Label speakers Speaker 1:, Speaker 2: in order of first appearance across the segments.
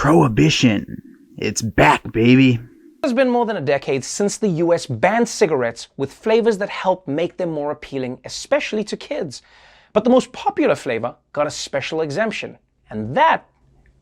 Speaker 1: Prohibition. It's back, baby.
Speaker 2: It has been more than a decade since the US banned cigarettes with flavors that help make them more appealing, especially to kids. But the most popular flavor got a special exemption, and that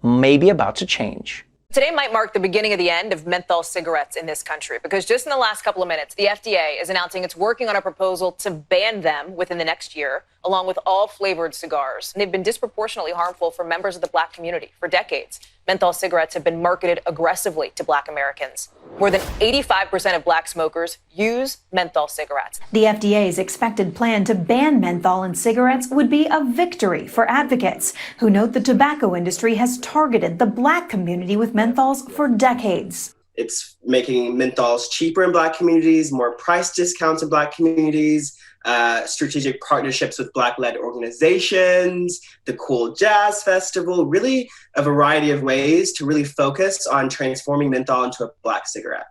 Speaker 2: may be about to change.
Speaker 3: Today might mark the beginning of the end of menthol cigarettes in this country, because just in the last couple of minutes, the FDA is announcing it's working on a proposal to ban them within the next year, along with all flavored cigars. And they've been disproportionately harmful for members of the Black community for decades. Menthol cigarettes have been marketed aggressively to Black Americans. More than 85% of Black smokers use menthol cigarettes.
Speaker 4: The FDA's expected plan to ban menthol in cigarettes would be a victory for advocates who note the tobacco industry has targeted the Black community with menthols for decades.
Speaker 5: It's making menthols cheaper in Black communities, more price discounts in Black communities, strategic partnerships with Black-led organizations, the Cool Jazz Festival, really a variety of ways to really focus on transforming menthol into a Black cigarette.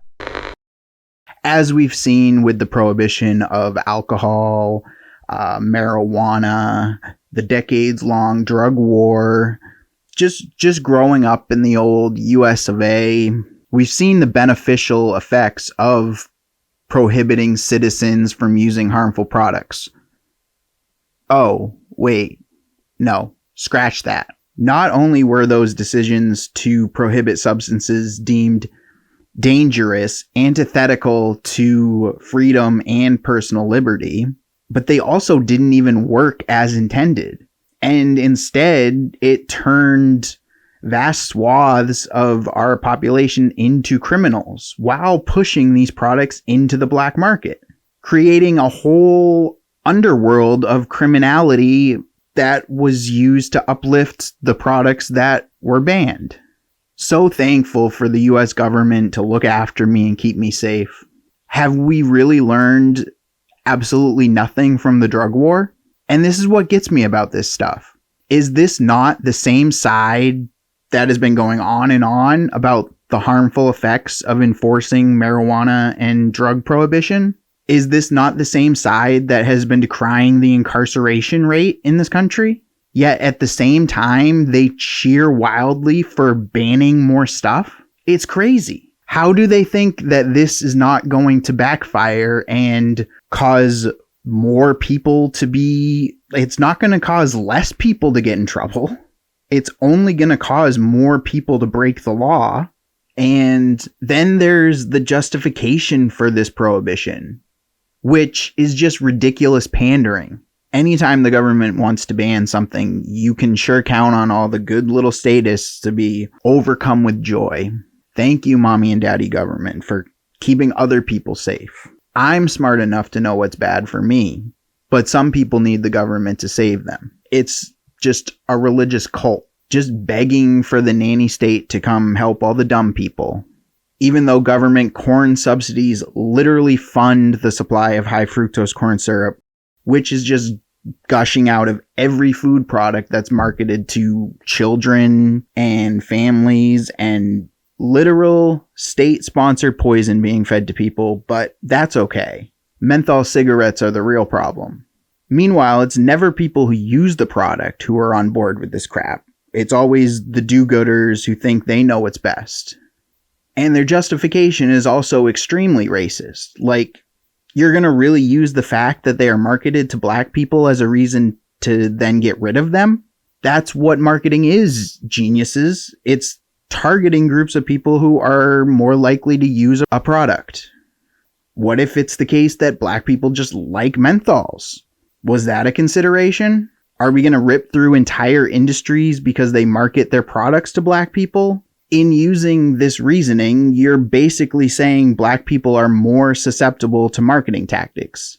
Speaker 1: As we've seen with the prohibition of alcohol, marijuana, the decades-long drug war, just growing up in the old US of A, we've seen the beneficial effects of prohibiting citizens from using harmful products. Oh, wait. No, scratch that. Not only were those decisions to prohibit substances deemed dangerous, antithetical to freedom and personal liberty, but they also didn't even work as intended. And instead, it turned vast swaths of our population into criminals while pushing these products into the black market, creating a whole underworld of criminality that was used to uplift the products that were banned. So thankful for the US government to look after me and keep me safe. Have we really learned absolutely nothing from the drug war? And this is what gets me about this stuff. Is this not the same side that has been going on and on about the harmful effects of enforcing marijuana and drug prohibition? Is this not the same side that has been decrying the incarceration rate in this country? Yet at the same time, they cheer wildly for banning more stuff? It's crazy. How do they think that this is not going to backfire and cause more people to be... It's not going to cause less people to get in trouble. It's only going to cause more people to break the law. And then there's the justification for this prohibition, which is just ridiculous pandering. Anytime the government wants to ban something, you can sure count on all the good little statists to be overcome with joy. Thank you, mommy and daddy government, for keeping other people safe. I'm smart enough to know what's bad for me, but some people need the government to save them. It's just a religious cult, just begging for the nanny state to come help all the dumb people. Even though government corn subsidies literally fund the supply of high fructose corn syrup, which is just gushing out of every food product that's marketed to children and families, and literal state-sponsored poison being fed to people, but that's okay. Menthol cigarettes are the real problem. Meanwhile, it's never people who use the product who are on board with this crap. It's always the do-gooders who think they know what's best. And their justification is also extremely racist. Like, you're going to really use the fact that they are marketed to black people as a reason to then get rid of them? That's what marketing is, geniuses. It's targeting groups of people who are more likely to use a product. What if it's the case that black people just like menthols? Was that a consideration? Are we going to rip through entire industries because they market their products to black people? In using this reasoning, you're basically saying black people are more susceptible to marketing tactics,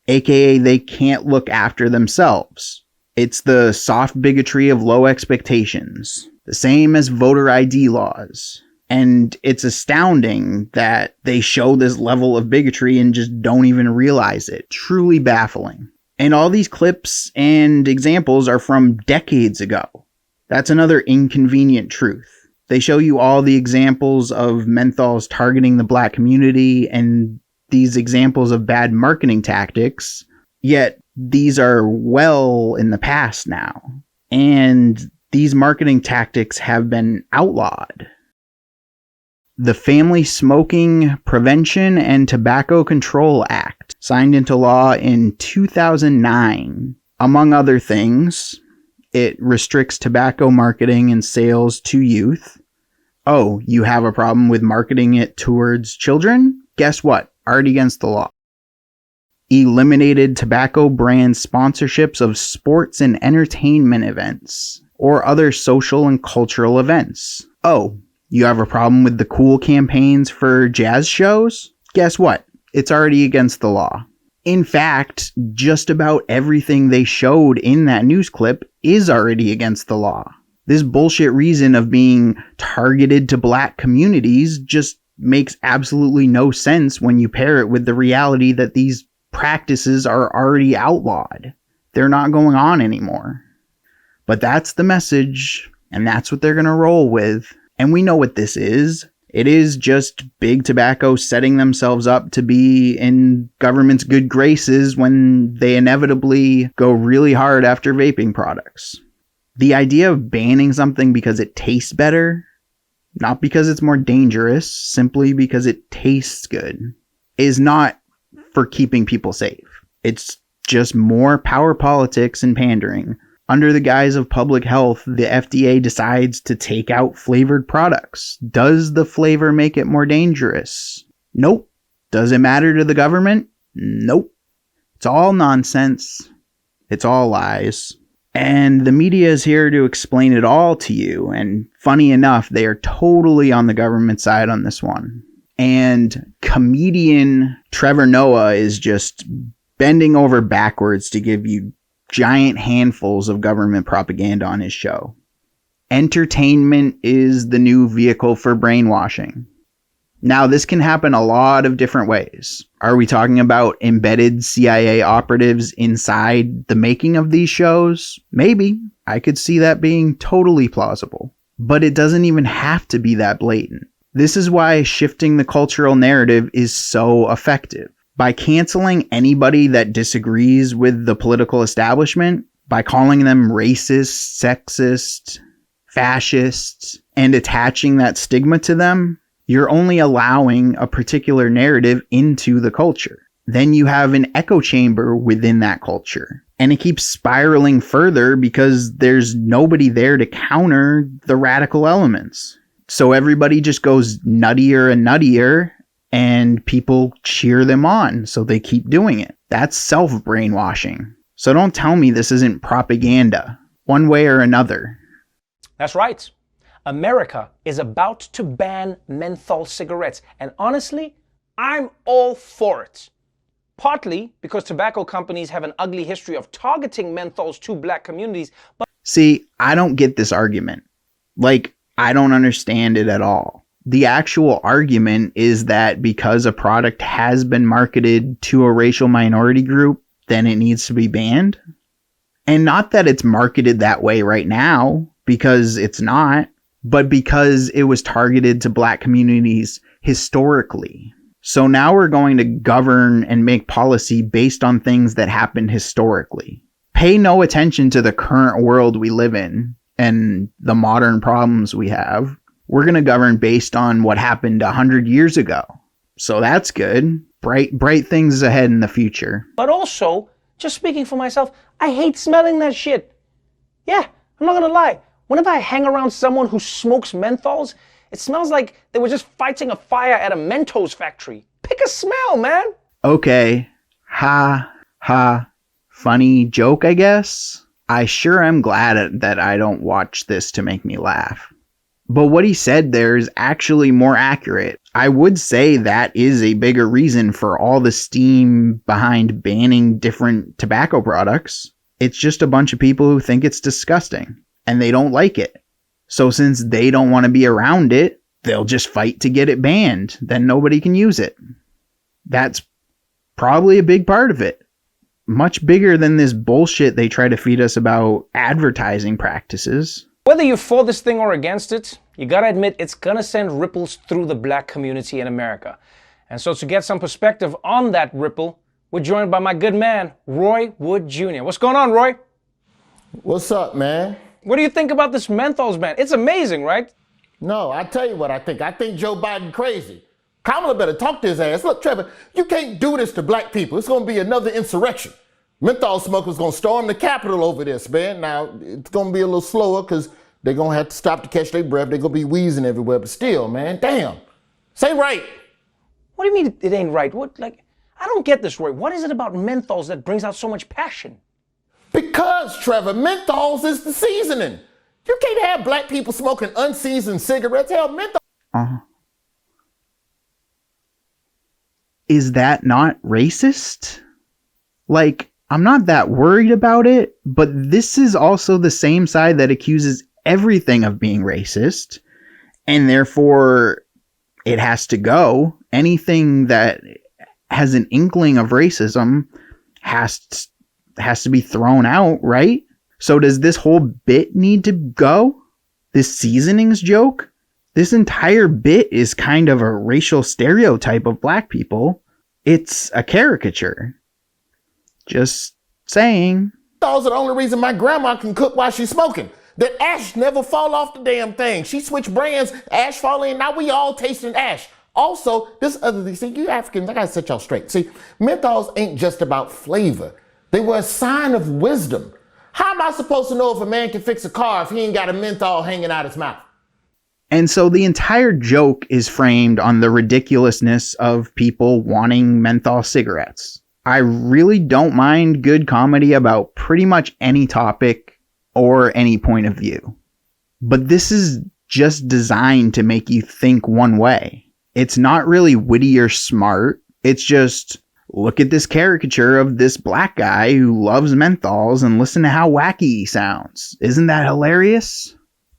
Speaker 1: aka they can't look after themselves. It's the soft bigotry of low expectations, the same as voter ID laws. And it's astounding that they show this level of bigotry and just don't even realize it. Truly baffling. And all these clips and examples are from decades ago. That's another inconvenient truth. They show you all the examples of menthols targeting the black community and these examples of bad marketing tactics, yet these are well in the past now. And these marketing tactics have been outlawed. The Family Smoking Prevention and Tobacco Control Act, signed into law in 2009. Among other things, it restricts tobacco marketing and sales to youth. Oh, you have a problem with marketing it towards children? Guess what? Already against the law. Eliminated tobacco brand sponsorships of sports and entertainment events or other social and cultural events. Oh, you have a problem with the cool campaigns for jazz shows? Guess what? It's already against the law. In fact, just about everything they showed in that news clip is already against the law. This bullshit reason of being targeted to black communities just makes absolutely no sense when you pair it with the reality that these practices are already outlawed. They're not going on anymore. But that's the message, and that's what they're going to roll with. And we know what this is. It is just big tobacco setting themselves up to be in government's good graces when they inevitably go really hard after vaping products. The idea of banning something because it tastes better, not because it's more dangerous, simply because it tastes good, is not for keeping people safe. It's just more power politics and pandering. Under the guise of public health, the FDA decides to take out flavored products. Does the flavor make it more dangerous? Nope. Does it matter to the government? Nope. It's all nonsense. It's all lies. And the media is here to explain it all to you. And funny enough, they are totally on the government side on this one. And comedian Trevor Noah is just bending over backwards to give you giant handfuls of government propaganda on his show. Entertainment is the new vehicle for brainwashing. Now, this can happen a lot of different ways. Are we talking about embedded CIA operatives inside the making of these shows? Maybe. I could see that being totally plausible. But it doesn't even have to be that blatant. This is why shifting the cultural narrative is so effective. By canceling anybody that disagrees with the political establishment, by calling them racist, sexist, fascist, and attaching that stigma to them, you're only allowing a particular narrative into the culture. Then you have an echo chamber within that culture. And it keeps spiraling further because there's nobody there to counter the radical elements. So everybody just goes nuttier and nuttier, and people cheer them on, so they keep doing it. That's self-brainwashing. So don't tell me this isn't propaganda, one way or another.
Speaker 2: That's right. America is about to ban menthol cigarettes, and honestly, I'm all for it. Partly because tobacco companies have an ugly history of targeting menthols to black communities, but
Speaker 1: see, I don't get this argument. I don't understand it at all. The actual argument is that because a product has been marketed to a racial minority group, then it needs to be banned. And not that it's marketed that way right now, because it's not, but because it was targeted to black communities historically. So now we're going to govern and make policy based on things that happened historically. Pay no attention to the current world we live in and the modern problems we have. We're going to govern based on what happened 100 years ago. So that's good. Bright things ahead in the future.
Speaker 2: But also, just speaking for myself, I hate smelling that shit. Yeah, I'm not gonna lie. Whenever I hang around someone who smokes menthols, it smells like they were just fighting a fire at a Mentos factory. Pick a smell, man. Okay.
Speaker 1: Ha. Funny joke, I guess. I sure am glad that I don't watch this to make me laugh. But what he said there is actually more accurate. I would say that is a bigger reason for all the steam behind banning different tobacco products. It's just a bunch of people who think it's disgusting and they don't like it. So since they don't want to be around it, they'll just fight to get it banned. Then nobody can use it. That's probably a big part of it. Much bigger than this bullshit they try to feed us about advertising practices.
Speaker 2: Whether you're for this thing or against it, you gotta admit it's gonna send ripples through the black community in America. And so to get some perspective on that ripple, we're joined by my good man, Roy Wood Jr. What's going on, Roy?
Speaker 6: What's up, man?
Speaker 2: What do you think about this menthols ban? It's amazing, right?
Speaker 6: No, I tell you what I think. I think Joe Biden crazy. Kamala better talk to his ass. Look, Trevor, you can't do this to black people. It's going to be another insurrection. Menthol smokers going to storm the Capitol over this, man. Now, it's going to be a little slower because they're going to have to stop to catch their breath. They're going to be wheezing everywhere. But still, man, damn. Say right.
Speaker 2: What do you mean it ain't right? I don't get this, Roy. What is it about menthols that brings out so much passion?
Speaker 6: Because, Trevor, menthols is the seasoning. You can't have black people smoking unseasoned cigarettes. Hell, menthol.
Speaker 1: Is that not racist? Like, I'm not that worried about it, but this is also the same side that accuses everything of being racist, and therefore it has to go. Anything that has an inkling of racism has to be thrown out, right? So does this whole bit need to go? This seasonings joke? This entire bit is kind of a racial stereotype of black people. It's a caricature. Just saying.
Speaker 6: Those are the only reason my grandma can cook while she's smoking. That ash never fall off the damn thing. She switched brands, ash fall in, now we all tasting ash. Also, this other thing, see, you Africans, I gotta set y'all straight. See, menthols ain't just about flavor. They were a sign of wisdom. How am I supposed to know if a man can fix a car if he ain't got a menthol hanging out his mouth?
Speaker 1: And so the entire joke is framed on the ridiculousness of people wanting menthol cigarettes. I really don't mind good comedy about pretty much any topic or any point of view. But this is just designed to make you think one way. It's not really witty or smart. It's just, look at this caricature of this black guy who loves menthols and listen to how wacky he sounds. Isn't that hilarious?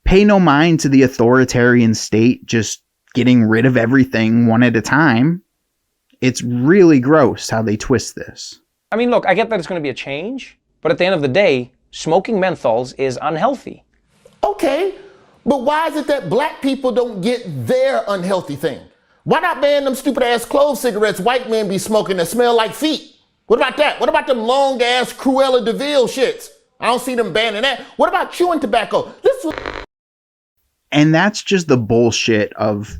Speaker 1: Pay no mind to the authoritarian state just getting rid of everything one at a time. It's really gross how they twist this.
Speaker 2: I mean, look, I get that it's going to be a change, but at the end of the day, smoking menthols is unhealthy.
Speaker 6: Okay, but why is it that black people don't get their unhealthy thing? Why not ban them stupid ass clove cigarettes white men be smoking that smell like feet? What about that? What about them long ass Cruella de Vil shits? I don't see them banning that. What about chewing tobacco?
Speaker 1: And that's just the bullshit of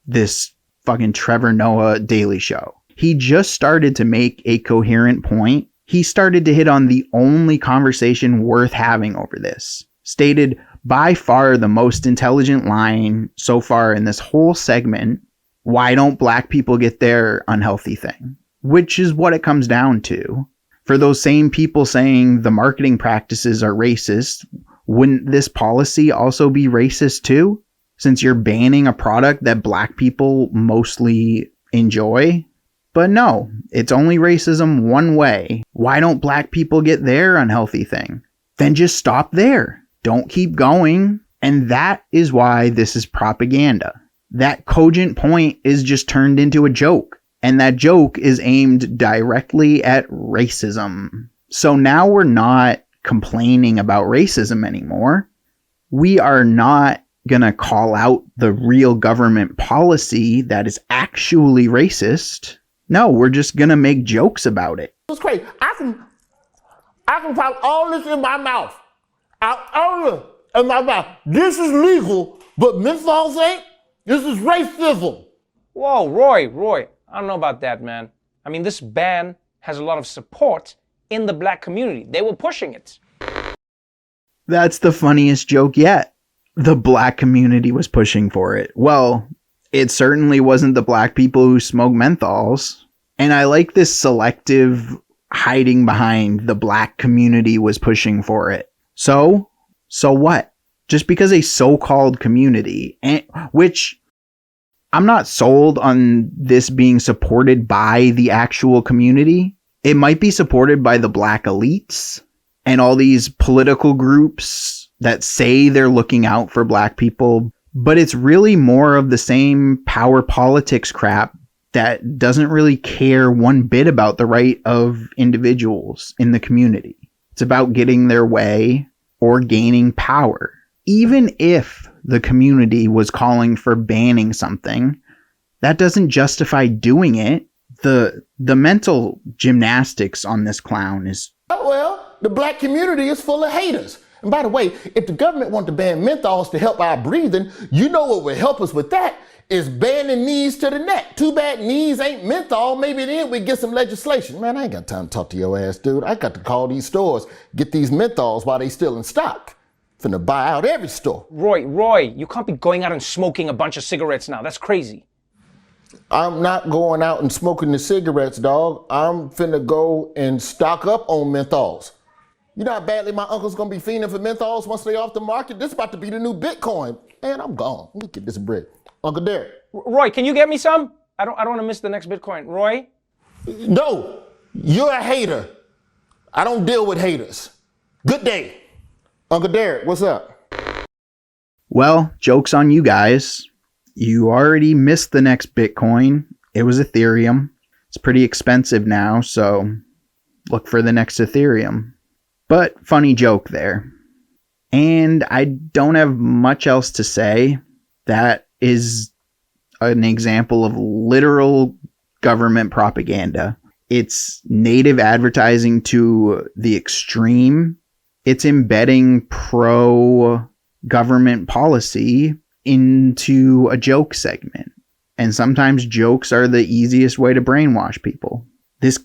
Speaker 1: this fucking Trevor Noah Daily Show. He just started to make a coherent point. He started to hit on the only conversation worth having over this. Stated by far the most intelligent line so far in this whole segment. Why don't black people get their unhealthy thing? Which is what it comes down to. For those same people saying the marketing practices are racist, wouldn't this policy also be racist too? Since you're banning a product that black people mostly enjoy? But no, it's only racism one way. Why don't black people get their unhealthy thing? Then just stop there. Don't keep going. And that is why this is propaganda. That cogent point is just turned into a joke. And that joke is aimed directly at racism. So now we're not complaining about racism anymore. We are not gonna call out the real government policy that is actually racist. No, we're just gonna make jokes about it.
Speaker 6: It's crazy. I can pop all this in my mouth. In my mouth. This is legal, but menthols ain't. This is racism.
Speaker 2: Whoa, Roy, I don't know about that, man. I mean, this ban has a lot of support in the black community. They were pushing it.
Speaker 1: That's the funniest joke yet. The black community was pushing for it. Well, it certainly wasn't the black people who smoke menthols. And I like this selective hiding behind the black community was pushing for it. So what? Just because a so-called community, which I'm not sold on this being supported by the actual community. It might be supported by the black elites and all these political groups that say they're looking out for black people, but it's really more of the same power politics crap that doesn't really care one bit about the right of individuals in the community. It's about getting their way or gaining power. Even if the community was calling for banning something, that doesn't justify doing it. The mental gymnastics on this clown is...
Speaker 6: Oh, well, the black community is full of haters. And by the way, if the government wanted to ban menthols to help our breathing, you know what would help us with that is banning knees to the neck. Too bad knees ain't menthol. Maybe then we get some legislation. Man, I ain't got time to talk to your ass, dude. I got to call these stores, get these menthols while they still in stock. Finna buy out every store.
Speaker 2: Roy, you can't be going out and smoking a bunch of cigarettes now. That's crazy.
Speaker 6: I'm not going out and smoking the cigarettes, dog. I'm finna go and stock up on menthols. You know how badly my uncle's gonna be fiending for menthols once they off the market? This about to be the new Bitcoin. Man, I'm gone. Let me get this bread. Uncle Derek.
Speaker 2: Roy, can you get me some? I don't want to miss the next Bitcoin. Roy?
Speaker 6: No, you're a hater. I don't deal with haters. Good day. Uncle Derek, what's up?
Speaker 1: Well, joke's on you guys. You already missed the next Bitcoin. It was Ethereum. It's pretty expensive now, so look for the next Ethereum. But funny joke there. And I don't have much else to say. That is an example of literal government propaganda. It's native advertising to the extreme. It's embedding pro-government policy into a joke segment. And sometimes jokes are the easiest way to brainwash people. This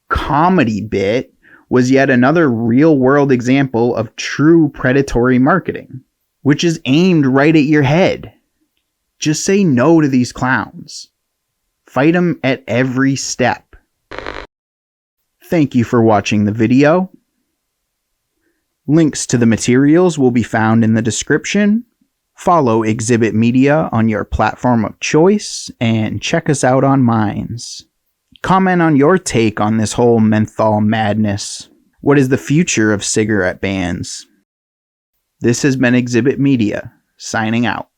Speaker 1: comedy bit was yet another real-world example of true predatory marketing, which is aimed right at your head. Just say no to these clowns. Fight them at every step. Thank you for watching the video. Links to the materials will be found in the description. Follow Exhibit Media on your platform of choice and check us out on Minds. Comment on your take on this whole menthol madness. What is the future of cigarette bans? This has been Exhibit Media, signing out.